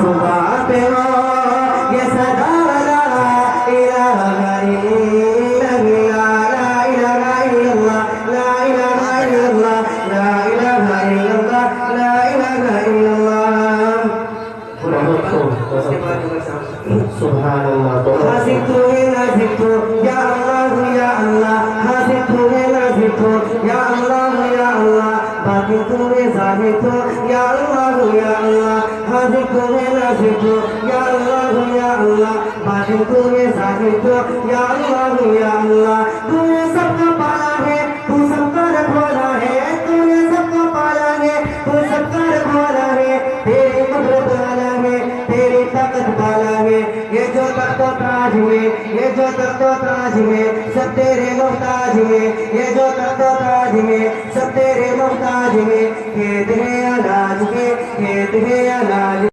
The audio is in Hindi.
सुबह पे हो ये सदा ला इलाहा इल्लल्लाह ला इलाहा इल्लल्लाह ला इलाहा इल्लल्लाह ला इलाहा इल्लल्लाह ला इलाहा इल्लल्लाह सुभानअल्लाह हसितु है नसितु या अल्लाह या अल्लाह हसितु है नसितु या अल्लाह या अल्लाह बाकी तुम्हें जाहितु या अल्लाह या अल्लाह हसितु है नसितु या अल्लाह या अल्लाह बाकी तुम्हें जाहितु या अल्लाह या अल्लाह तूने सबका पाला है तू सबका रखवाला है तूने सबका पाला है तू सबका रखवाला है तेरी कुदरत वाला है तेरी ताकत वाला है ये जो तख्तो ताज में ये जो तख्तो ताज में सब तेरे मोहताज में ये जो तख्तो ताज में सब तेरे मोहताज में खेत है अनाज के खेत है अनाज